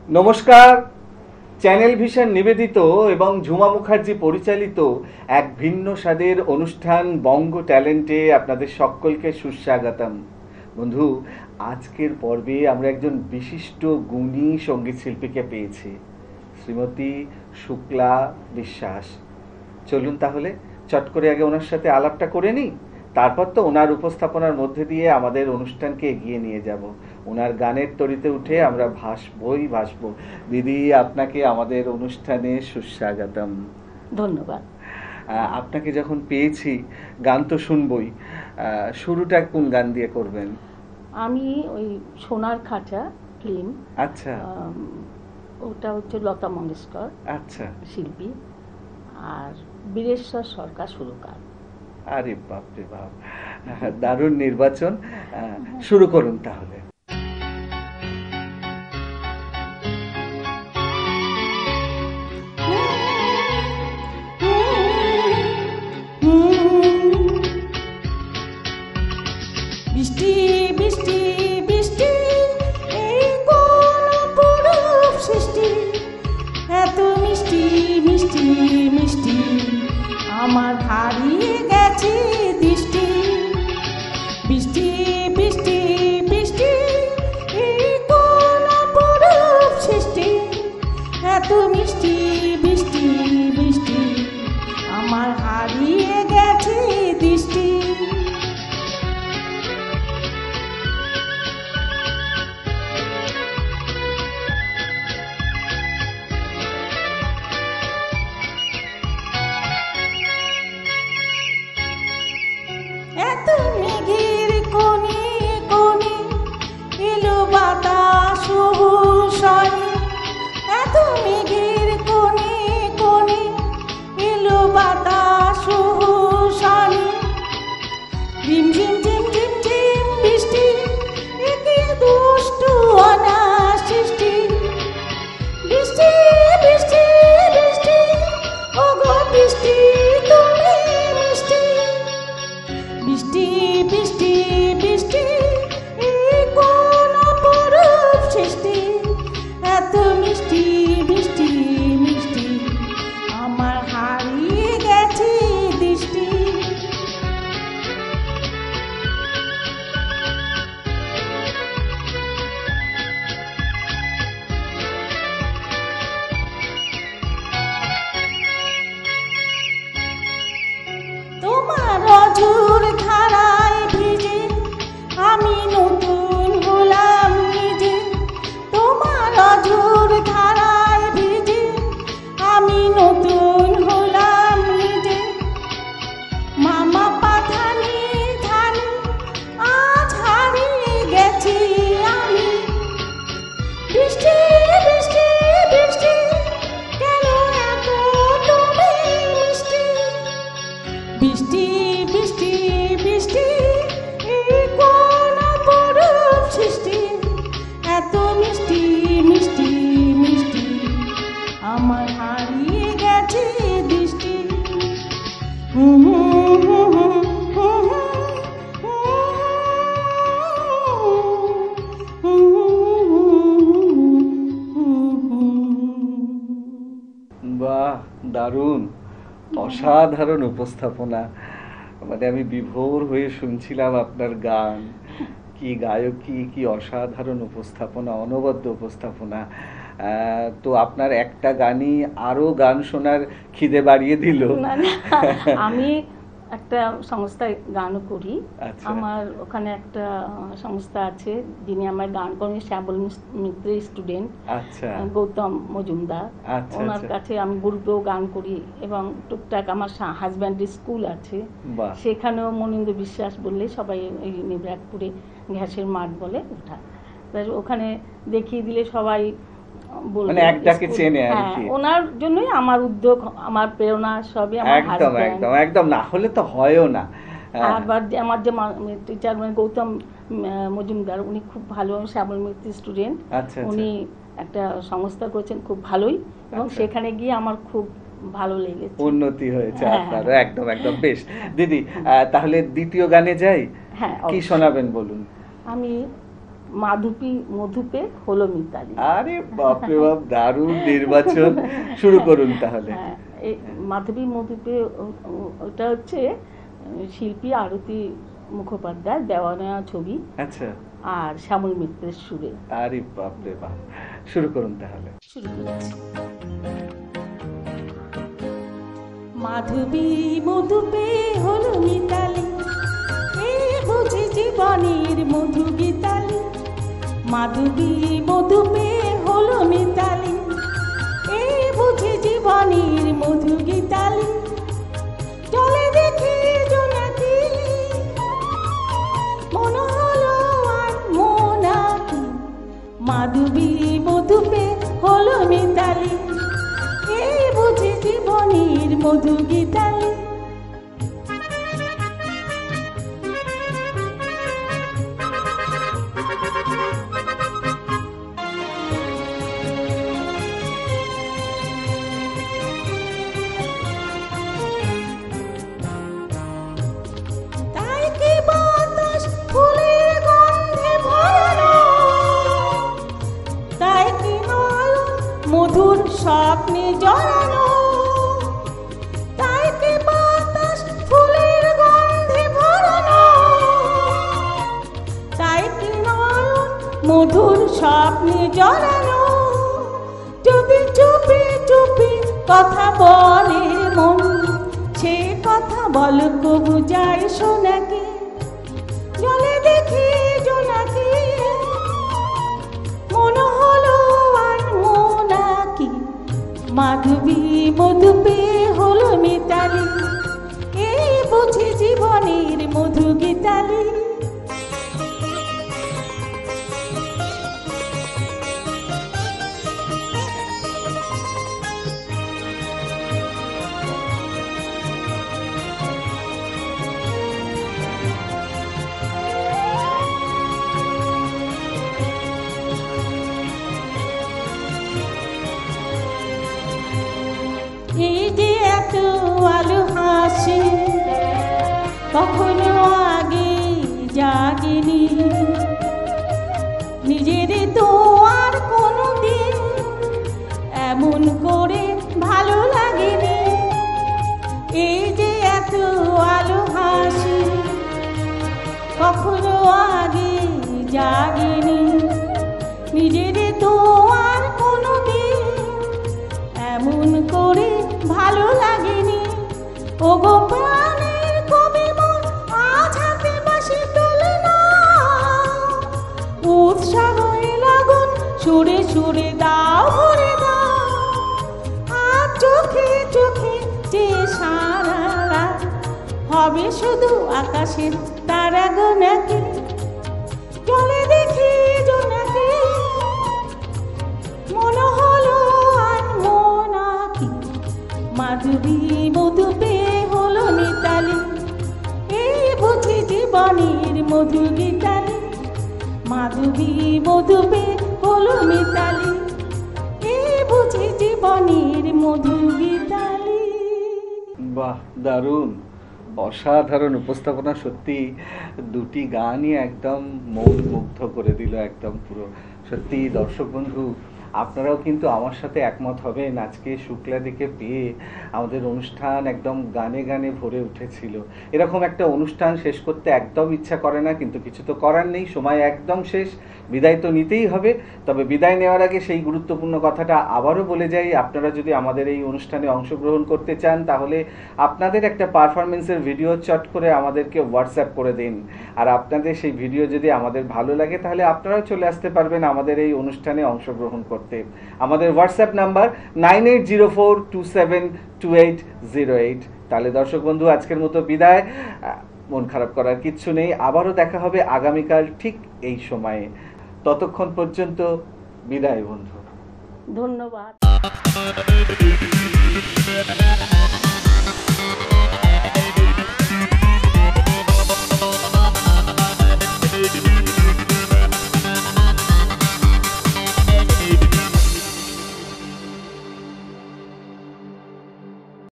নমস্কার। Channel vision নিবেদিত এবং ঝুমা মুখার্জি পরিচালিত এক ভিন্ন স্বাদের অনুষ্ঠান বঙ্গ ট্যালেন্টে আপনাদের সকলকে সুস্বাগতম। বন্ধু, আজকের পর্বে আমরা একজন বিশিষ্ট গুণী সঙ্গীত শিল্পীকে পেয়েছি, শ্রীমতী শুক্লা বিশ্বাস। চলুন তাহলে চট করে আগে ওনার সাথে আলাপটা করে নিই, তারপর তো ওনার উপস্থাপনার মধ্যে দিয়ে আমাদের অনুষ্ঠানকে এগিয়ে নিয়ে যাব। ওনার গানের তরিতে উঠে আমরা ভাসবো। দিদি, আপনাকে আমাদের অনুষ্ঠানে সুস্বাগতম। ধন্যবাদ। আপনাকে যখন পেয়েছি, গান তো শুনবই। শুরুটা কোন গান দিয়ে করবেন? আমি ওই সোনার খাঁচা ফিল্ম, আচ্ছা ওটা হচ্ছে লতা মঙ্গেশকর আচ্ছা। শিল্পী, আর বীরেশ্বর সরকার সুরকার। আরে বাপরে বাপ, দারুণ নির্বাচন। শুরু করুন তাহলে। বৃষ্টি বৃষ্টি বৃষ্টি, এই কোন অপরূপ সৃষ্টি, এত মিষ্টি মিষ্টি মিষ্টি, আমার হারিয়ে গেছে দৃষ্টি। বৃষ্টি বৃষ্টি বৃষ্টি, এই কোন অপরূপ সৃষ্টি, এত মিষ্টি বৃষ্টি বৃষ্টি, আমার হারিয়ে গেছে দৃষ্টি। এত মেঘের কোণে কোণে এলো বাতাস সবুজে, এত মেঘের কোণে কোণে এলো বাতাস সবুজে, ঝিম ঝিম ঝিম ঝিম ঝিম বৃষ্টি, একে দুষ্টু অনার সৃষ্টি। বৃষ্টি বৃষ্টি বৃষ্টি, ওগো বৃষ্টি তুমি মিষ্টি। বৃষ্টি বৃষ্টি বৃষ্টি, এই কোন অপরূপ সৃষ্টি, এত মিষ্টি মিষ্টি মিষ্টি, আমার হারিয়ে গেছে দৃষ্টি। তোমার অঝোর ধারায় ভিজে আমি নতুন হলাম নিজে, তোমার অঝোর ধারায় ভিজে আমি নতুন হলাম নিজে। মামা পাথানি ধানি, আজ হারিয়ে গেছি আমি। বৃষ্টি বৃষ্টি বৃষ্টি, কেন এত তুমি মিষ্টি। বৃষ্টি বৃষ্টি বৃষ্টি, এই কোন অপরূপ সৃষ্টি, এত মিষ্টি মিষ্টি মিষ্টি, আমার হারিয়ে গেছে দৃষ্টি। বাহ, দারুণ, অসাধারণ উপস্থাপনা। মানে আমি বিভোর হয়ে শুনছিলাম আপনার গান। কি গায়কী, কি অসাধারণ উপস্থাপনা, অনবদ্য উপস্থাপনা। তো আপনার একটা গানই আরো গান শোনার খিদে বাড়িয়ে দিল। না না, আমি একটা সংস্থায় গানও করি। আচ্ছা। আমার ওখানে একটা সংস্থা আছে, যিনি আমার গান করেন শ্যামল মিত্রের স্টুডেন্ট, আচ্ছা গৌতম মজুমদার। আচ্ছা ওনার আচ্ছা। কাছে আমি গ্রুপেও গান করি, এবং টুকটাক আমার হাজব্যান্ডের স্কুল আছে, বাহ, সেখানেও মনিন্দ্র বিশ্বাস বললে সবাই এই নিবরাকপুরে ঘ্যাসের মাঠ বলে ওঠা, ওখানে দেখিয়ে দিলে সবাই বলবে মানে এক ডাকে স্কুল। চেনে আর হ্যাঁ, কি। ওনার জন্যই আমার উদ্যোগ, আমার প্রেরণা সবই আমার একদম হাজব্যান্ড। একদম একদম, না হলে তো হয়ও না। আবার আমার যে টিচার মানে গৌতম মজুমদার, উনি খুব ভালো, শ্যামল মিত্র স্টুডেন্ট। আচ্ছা উনি একটা সংস্থা করেছেন খুব ভালোই, এবং আচ্ছা। সেখানে গিয়ে আমার খুব ভালো লেগেছে, উন্নতি হয়েছে হ্যাঁ, আপনার। হ্যাঁ। একদম একদম, বেশ। দিদি, তাহলে দ্বিতীয় গানে যাই। হ্যাঁ, কি অবশ্যই। শোনাবেন বলুন? আমি মাধুপী মধুপে হলো মিতালি। আরে বাপরে বাপ, দারুণ নির্বাচন। শুরু করুন তাহলে। হ্যাঁ, এই মাধবী মধুপে ওটা হচ্ছে শিল্পী আরতি মুখোপাধ্যায় দেওয়া নেওয়া ছবি, আচ্ছা। আর শ্যামল মিত্রের সুরে। আরে বাপরে বাপ, শুরু করুন তাহলে। শুরু করছি। মাধবী মধুপে হলো মিতালি, এ বুঝি জীবনের মধু গীতালি। মাধবী মধুপে হলো মিতালি, এ বুঝি জীবনের মধু গীতালি। চলে দেখি জোনাকি, মনে হলো আর মোনাকি। মাধবী মধুপে হলো মিতালি, এই বুঝি জীবনের মধু গীতালি। তাই কি বাতাস ফুলের গন্ধে ভরানো, তাই কি নয়ন মধুর স্বপ্নে জড়ানো। তাই কি বাতাস ফুলের গন্ধে ভরানো, তাই কি নয়ন মধুর স্বপ্নে জড়ানো। যদি চুপি চুপি কথা বলে মন, সে কথা বল কবু যায় শোনাকি। জলে দেখি জোনাকি, মনে হলো আর মোনাকি। মাধবী মধুপে হলো মিতালি, এই বুঝি জীবনের মধু গীতালি। এই যে এত আলো হাসি, কখনো আগে জাগিনি। নিজের তো আর কোনো দিন এমন করে ভালো লাগেনি। এই যে এত আলো হাসি, কখনো আগে জাগিনি। নিজের তো আর কোনো দিন এমন করে ভালো লাগেনি। ও গো প্রাণের কবি মন, আজ হাতে বাঁশি তোলে না। উৎসাহে লাগুন সুরে সুরে দাও ভরে দাও। আর চোখে চোখে যে সারা রাত হবে শুধু আকাশের তারা গোনাকি। চলে দেখি জোনাকি, মনে হলো আর মোনাকি। মাধবী মধুপে হলো মিতালি, এই বুঝি জীবনের মধু গীতালি। মাধবী মধুপে হলো মিতালি, এই বুঝি জীবনের মধু গীতালি। বাহ, দারুণ, অসাধারণ উপস্থাপনা। সত্যি দুটি গানই একদম মন মুগ্ধ করে দিল, একদম পুরো। সত্যি দর্শক বন্ধু, আপনারাও কিন্তু আমার সাথে একমত হবেন। আজকে শুক্লাদিকে পেয়ে আমাদের অনুষ্ঠান একদম গানে গানে ভরে উঠেছিল। এরকম একটা অনুষ্ঠান শেষ করতে একদম ইচ্ছা করে না, কিন্তু কিছু তো করার নেই, সময় একদম শেষ, বিদায় তো নিতেই হবে। তবে বিদায় নেওয়ার আগে সেই গুরুত্বপূর্ণ কথাটা আবারও বলে যাই, আপনারা যদি আমাদের এই অনুষ্ঠানে অংশগ্রহণ করতে চান, তাহলে আপনাদের একটা পারফরমেন্সের ভিডিও চট করে আমাদেরকে হোয়াটসঅ্যাপ করে দিন। আর আপনাদের সেই ভিডিও যদি আমাদের ভালো লাগে, তাহলে আপনারাও চলে আসতে পারবেন আমাদের এই অনুষ্ঠানে অংশগ্রহণ করতে। আমাদের হোয়াটসঅ্যাপ নাম্বার 9804272808। তাহলে দর্শক বন্ধু, আজকের মতো বিদায়। মন খারাপ করার কিচ্ছু নেই, আবারও দেখা হবে আগামীকাল ঠিক এই সময়ে। ততক্ষণ পর্যন্ত বিদায় বন্ধু। ধন্যবাদ।